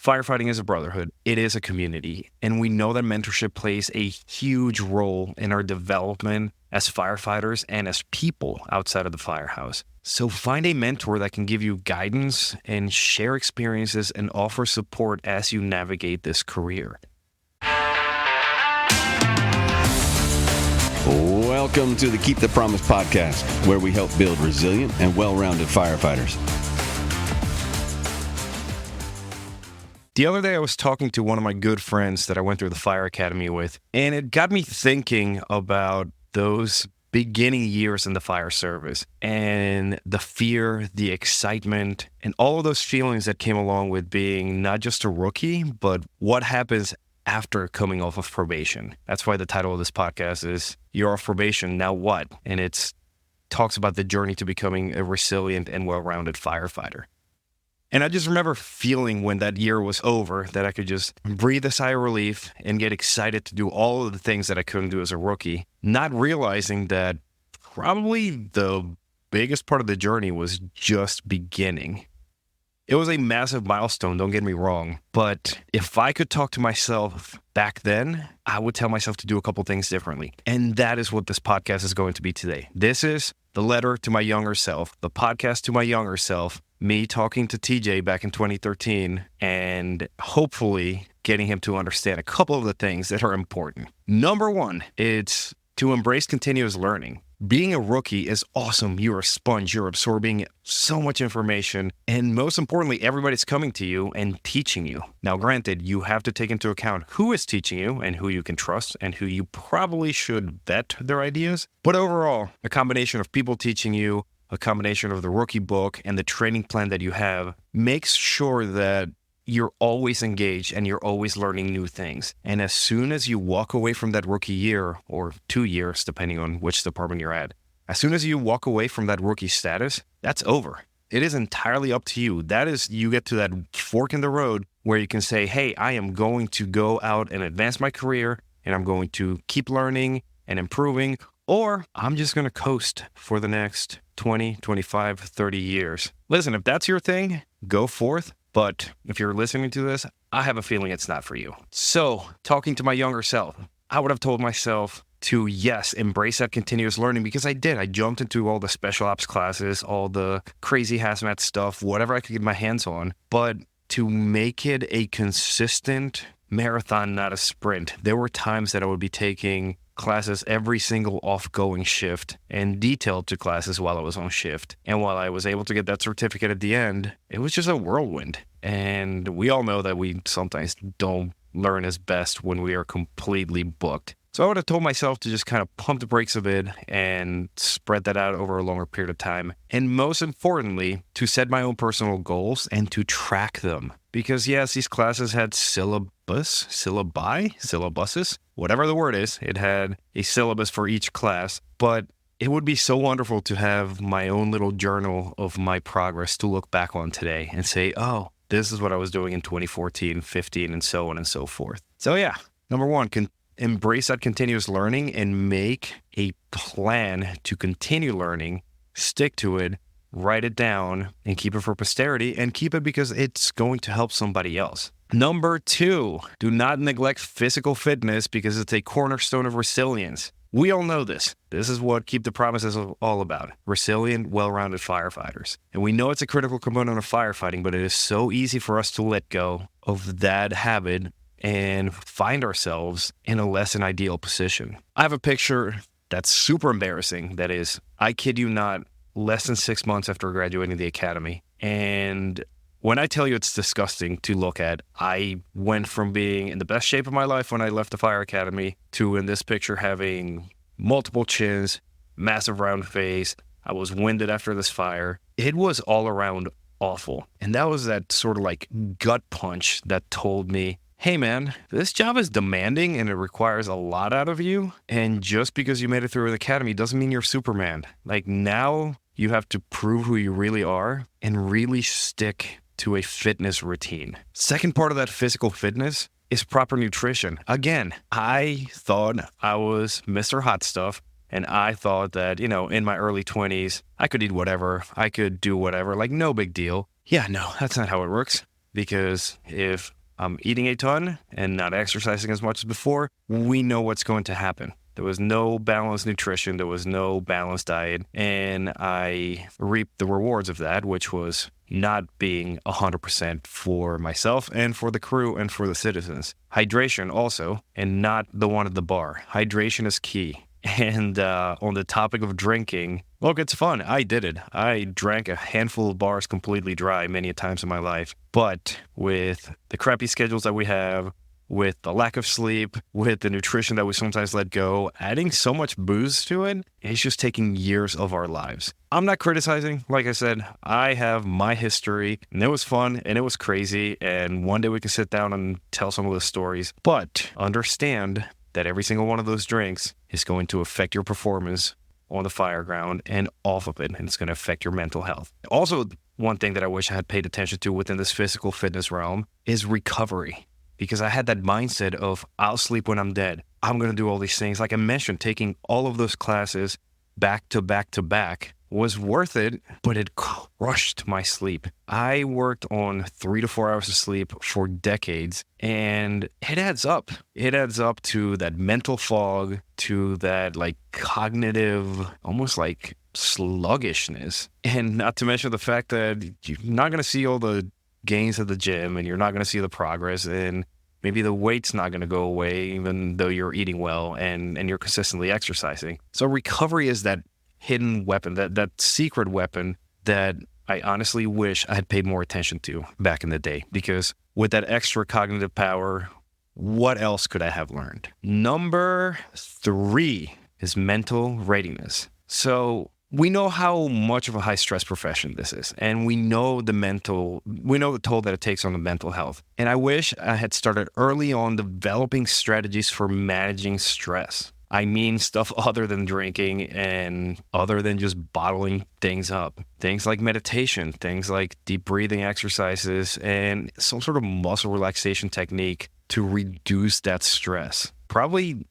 Firefighting is a brotherhood. It is a community. And we know that mentorship plays a huge role in our development as firefighters and as people outside of the firehouse. So find a mentor that can give you guidance and share experiences and offer support as you navigate this career. Welcome to the Keep the Promise podcast, where we help build resilient and well-rounded firefighters. The other day, I was talking to one of my good friends that I went through the fire academy with, and it got me thinking about those beginning years in the fire service and the fear, the excitement, and all of those feelings that came along with being not just a rookie, but what happens after coming off of probation. That's why the title of this podcast is You're Off Probation, Now What? And it talks about the journey to becoming a resilient and well-rounded firefighter. And I just remember feeling when that year was over that I could just breathe a sigh of relief and get excited to do all of the things that I couldn't do as a rookie, not realizing that probably the biggest part of the journey was just beginning. It was a massive milestone, don't get me wrong, but if I could talk to myself back then, I would tell myself to do a couple things differently. And that is what this podcast is going to be today. This is the letter to my younger self, the podcast to my younger self, me talking to TJ back in 2013, and hopefully getting him to understand a couple of the things that are important. Number one, it's to embrace continuous learning. Being a rookie is awesome. You're a sponge. You're absorbing so much information. And most importantly, everybody's coming to you and teaching you. Now, granted, you have to take into account who is teaching you and who you can trust and who you probably should vet their ideas. But overall, a combination of people teaching you, a combination of the rookie book and the training plan that you have makes sure that you're always engaged and you're always learning new things. And as soon as you walk away from that rookie year, or 2 years, depending on which department you're at, as soon as you walk away from that rookie status, that's over. It is entirely up to you. That is, you get to that fork in the road where you can say, hey, I am going to go out and advance my career, and I'm going to keep learning and improving, or I'm just going to coast for the next 20, 25, 30 years. Listen, if that's your thing, go forth. But if you're listening to this, I have a feeling it's not for you. So, talking to my younger self, I would have told myself to, yes, embrace that continuous learning, because I did. I jumped into all the special ops classes, all the crazy hazmat stuff, whatever I could get my hands on. But to make it a consistent marathon, not a sprint, there were times that I would be taking classes every single off-going shift and detailed to classes while I was on shift. And while I was able to get that certificate at the end, it was just a whirlwind. And we all know that we sometimes don't learn as best when we are completely booked. So I would have told myself to just kind of pump the brakes a bit and spread that out over a longer period of time. And most importantly, to set my own personal goals and to track them. Because yes, these classes had syllabuses, whatever the word is. It had a syllabus for each class, but it would be so wonderful to have my own little journal of my progress to look back on today and say, oh, this is what I was doing in 2014, 15, and so on and so forth. So yeah, number one, embrace that continuous learning and make a plan to continue learning, stick to it, write it down, and keep it for posterity, and keep it because it's going to help somebody else. Number two, do not neglect physical fitness because it's a cornerstone of resilience. We all know this. This is what Keep the Promise is all about. Resilient, well-rounded firefighters. And we know it's a critical component of firefighting, but it is so easy for us to let go of that habit and find ourselves in a less than ideal position. I have a picture that's super embarrassing. That is, I kid you not, less than 6 months after graduating the academy. And when I tell you it's disgusting to look at, I went from being in the best shape of my life when I left the fire academy to in this picture having multiple chins, massive round face. I was winded after this fire. It was all around awful. And that was that sort of like gut punch that told me, hey man, this job is demanding and it requires a lot out of you. And just because you made it through the academy doesn't mean you're Superman. Like now you have to prove who you really are and really stick to a fitness routine. Second part of that physical fitness is proper nutrition. Again, I thought I was Mr. Hot Stuff, and I thought that, in my early 20s, I could eat whatever, I could do whatever, like no big deal. Yeah, no, that's not how it works. Because if I'm eating a ton and not exercising as much as before, we know what's going to happen. There was no balanced nutrition. There was no balanced diet. And I reaped the rewards of that, which was not being 100% for myself and for the crew and for the citizens. Hydration also, and not the one at the bar. Hydration is key. And on the topic of drinking, look, it's fun. I did it. I drank a handful of bars completely dry many times in my life. But with the crappy schedules that we have, with the lack of sleep, with the nutrition that we sometimes let go, adding so much booze to it, it's just taking years of our lives. I'm not criticizing. Like I said, I have my history, and it was fun, and it was crazy, and one day we can sit down and tell some of the stories. But understand that every single one of those drinks is going to affect your performance on the fire ground and off of it, and it's going to affect your mental health. Also, one thing that I wish I had paid attention to within this physical fitness realm is recovery. Because I had that mindset of, I'll sleep when I'm dead. I'm going to do all these things. Like I mentioned, taking all of those classes back to back to back was worth it, but it crushed my sleep. I worked on 3 to 4 hours of sleep for decades, and it adds up. It adds up to that mental fog, to that like cognitive, almost like sluggishness. And not to mention the fact that you're not going to see all the gains at the gym, and you're not going to see the progress, and maybe the weight's not going to go away even though you're eating well and you're consistently exercising. So recovery is that hidden weapon, that secret weapon that I honestly wish I had paid more attention to back in the day, because with that extra cognitive power, what else could I have learned? Number 3 is mental readiness. So we know how much of a high stress profession this is, and we know the toll that it takes on the mental health. And I wish I had started early on developing strategies for managing stress. I mean stuff other than drinking and other than just bottling things up. Things like meditation, things like deep breathing exercises, and some sort of muscle relaxation technique to reduce that stress. Probably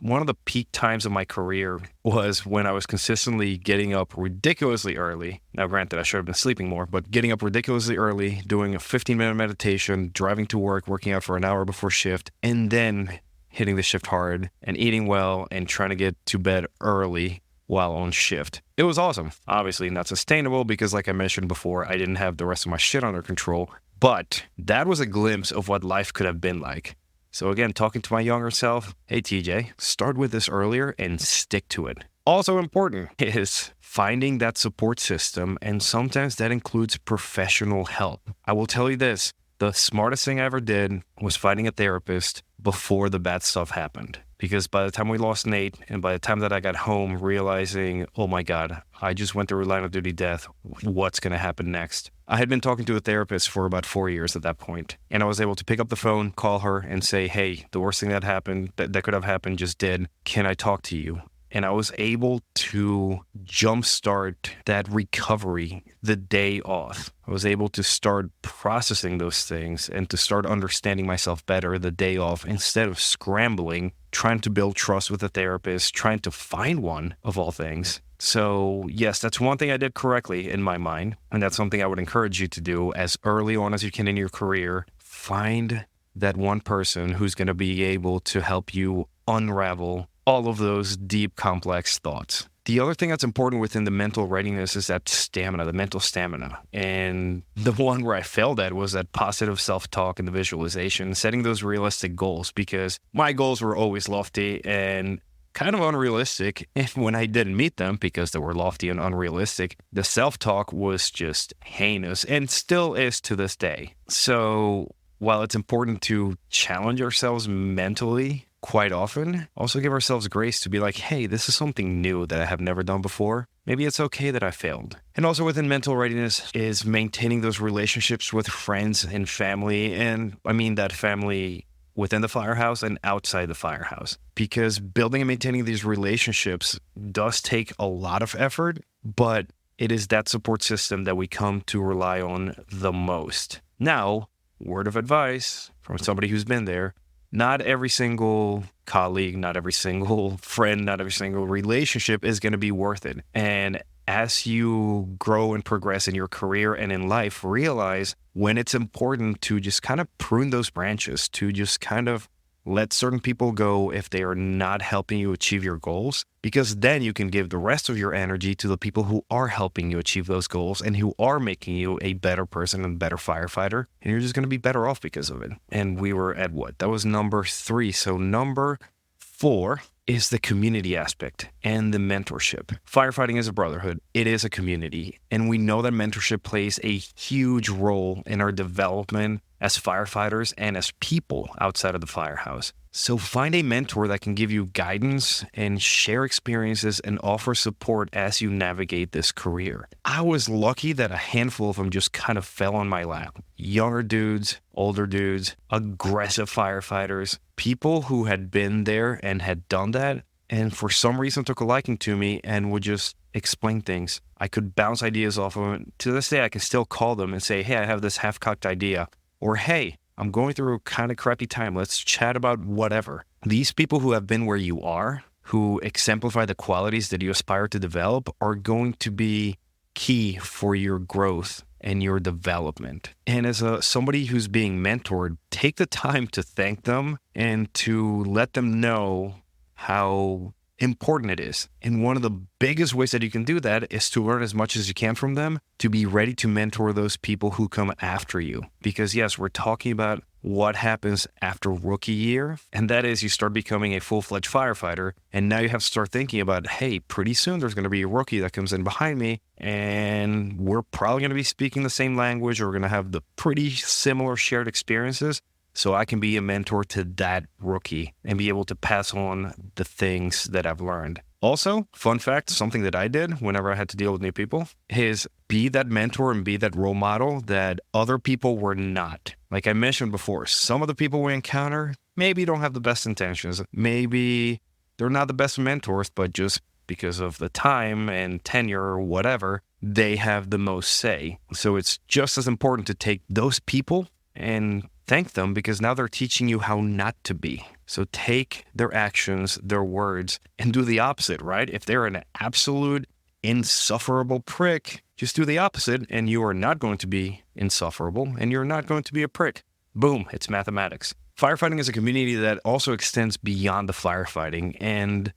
one of the peak times of my career was when I was consistently getting up ridiculously early. Now, granted, I should have been sleeping more, but getting up ridiculously early, doing a 15-minute meditation, driving to work, working out for an hour before shift, and then hitting the shift hard and eating well and trying to get to bed early while on shift. It was awesome. Obviously not sustainable because, like I mentioned before, I didn't have the rest of my shit under control, but that was a glimpse of what life could have been like. So again, talking to my younger self, hey TJ, start with this earlier and stick to it. Also important is finding that support system, and sometimes that includes professional help. I will tell you this, the smartest thing I ever did was finding a therapist before the bad stuff happened. Because by the time we lost Nate, and by the time that I got home realizing, oh my God, I just went through a line of duty death, what's going to happen next? I had been talking to a therapist for about 4 years at that point, and I was able to pick up the phone, call her, and say, hey, the worst thing that happened, that could have happened just did. Can I talk to you? And I was able to jumpstart that recovery the day off. I was able to start processing those things and to start understanding myself better the day off, instead of scrambling, trying to build trust with a therapist, trying to find one of all things. So yes, that's one thing I did correctly in my mind. And that's something I would encourage you to do as early on as you can in your career. Find that one person who's going to be able to help you unravel all of those deep, complex thoughts. The other thing that's important within the mental readiness is that stamina, the mental stamina. And the one where I failed at was that positive self-talk and the visualization, setting those realistic goals, because my goals were always lofty and kind of unrealistic. And when I didn't meet them, because they were lofty and unrealistic, the self-talk was just heinous and still is to this day. So while it's important to challenge ourselves mentally, quite often, also give ourselves grace to be like, hey, this is something new that I have never done before. Maybe it's okay that I failed. And also within mental readiness is maintaining those relationships with friends and family. And I mean that family within the firehouse and outside the firehouse. Because building and maintaining these relationships does take a lot of effort, but it is that support system that we come to rely on the most. Now, word of advice from somebody who's been there, not every single colleague, not every single friend, not every single relationship is going to be worth it. And as you grow and progress in your career and in life, realize when it's important to just kind of prune those branches, to just kind of let certain people go if they are not helping you achieve your goals, because then you can give the rest of your energy to the people who are helping you achieve those goals and who are making you a better person and better firefighter. And you're just going to be better off because of it. And we were at what? That was number 3. So number 4 is the community aspect and the mentorship. Firefighting is a brotherhood. It is a community. And we know that mentorship plays a huge role in our development as firefighters and as people outside of the firehouse. So find a mentor that can give you guidance and share experiences and offer support as you navigate this career. I was lucky that a handful of them just kind of fell on my lap. Younger dudes, older dudes, aggressive firefighters, people who had been there and had done that, and for some reason took a liking to me and would just explain things. I could bounce ideas off of them. To this day, I can still call them and say, hey, I have this half-cocked idea. Or, hey, I'm going through a kind of crappy time. Let's chat about whatever. These people who have been where you are, who exemplify the qualities that you aspire to develop, are going to be key for your growth and your development. And as somebody who's being mentored, take the time to thank them and to let them know how important it is. And one of the biggest ways that you can do that is to learn as much as you can from them, to be ready to mentor those people who come after you. Because yes, we're talking about what happens after rookie year, and that is you start becoming a full-fledged firefighter, and now you have to start thinking about, hey, pretty soon there's going to be a rookie that comes in behind me, and we're probably going to be speaking the same language, or we're going to have the pretty similar shared experiences. So I can be a mentor to that rookie and be able to pass on the things that I've learned. Also, fun fact, something that I did whenever I had to deal with new people is be that mentor and be that role model that other people were not. Like I mentioned before, some of the people we encounter maybe don't have the best intentions. Maybe they're not the best mentors, but just because of the time and tenure or whatever, they have the most say. So it's just as important to take those people and thank them, because now they're teaching you how not to be. So take their actions, their words, and do the opposite, right? If they're an absolute insufferable prick, just do the opposite, and you are not going to be insufferable, and you're not going to be a prick. Boom, it's mathematics. Firefighting is a community that also extends beyond the firefighting, and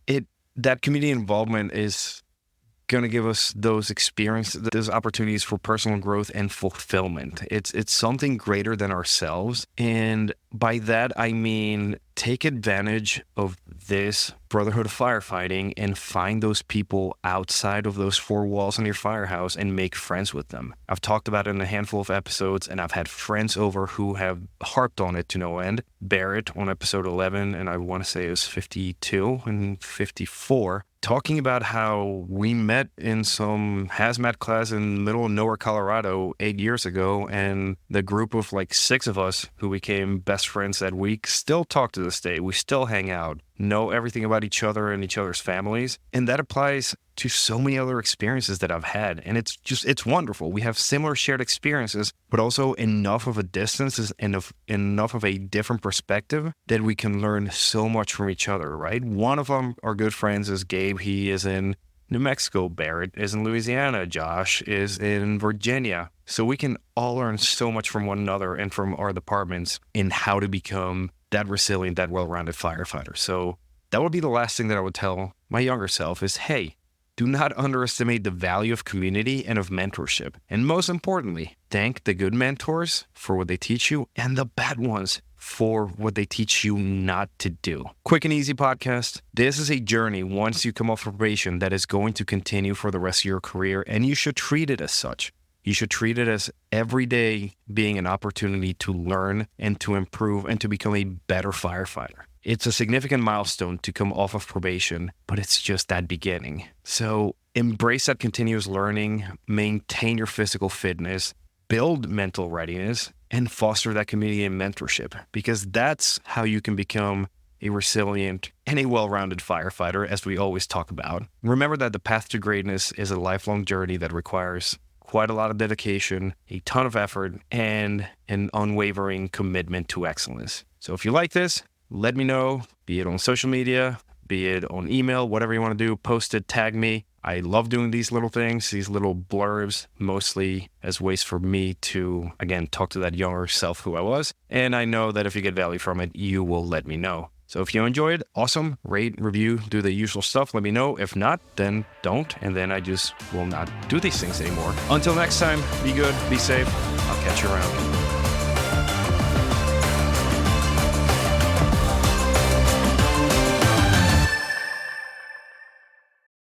that community involvement is going to give us those experiences, those opportunities for personal growth and fulfillment. It's something greater than ourselves. And by that, I mean, take advantage of this brotherhood of firefighting and find those people outside of those 4 walls in your firehouse and make friends with them. I've talked about it in a handful of episodes, and I've had friends over who have harped on it to no end. Barrett on episode 11, and I want to say it was 52 and 54, talking about how we met in some hazmat class in the middle of nowhere, Colorado 8 years ago, and the group of like 6 of us who became best friends that week still talk to this day. We still hang out, know everything about each other and each other's families. And that applies to so many other experiences that I've had. And it's wonderful. We have similar shared experiences, but also enough of a distance and enough of a different perspective that we can learn so much from each other, right? One of them, our good friends, is Gabe. He is in New Mexico. Barrett is in Louisiana. Josh is in Virginia. So we can all learn so much from one another and from our departments in how to become that resilient, that well-rounded firefighter. So that would be the last thing that I would tell my younger self is, hey, do not underestimate the value of community and of mentorship. And most importantly, thank the good mentors for what they teach you and the bad ones for what they teach you not to do. Quick and easy podcast. This is a journey once you come off probation that is going to continue for the rest of your career, and you should treat it as such. You should treat it as every day being an opportunity to learn and to improve and to become a better firefighter. It's a significant milestone to come off of probation, but it's just that beginning. So embrace that continuous learning, maintain your physical fitness, build mental readiness, and foster that community and mentorship, because that's how you can become a resilient and a well-rounded firefighter, as we always talk about. Remember that the path to greatness is a lifelong journey that requires quite a lot of dedication, a ton of effort, and an unwavering commitment to excellence. So if you like this, let me know, be it on social media, be it on email, whatever you want to do, post it, tag me. I love doing these little things, these little blurbs, mostly as ways for me to, again, talk to that younger self who I was. And I know that if you get value from it, you will let me know. So if you enjoyed, awesome, rate, review, do the usual stuff, let me know. If not, then don't, and then I just will not do these things anymore. Until next time, be good, be safe, I'll catch you around.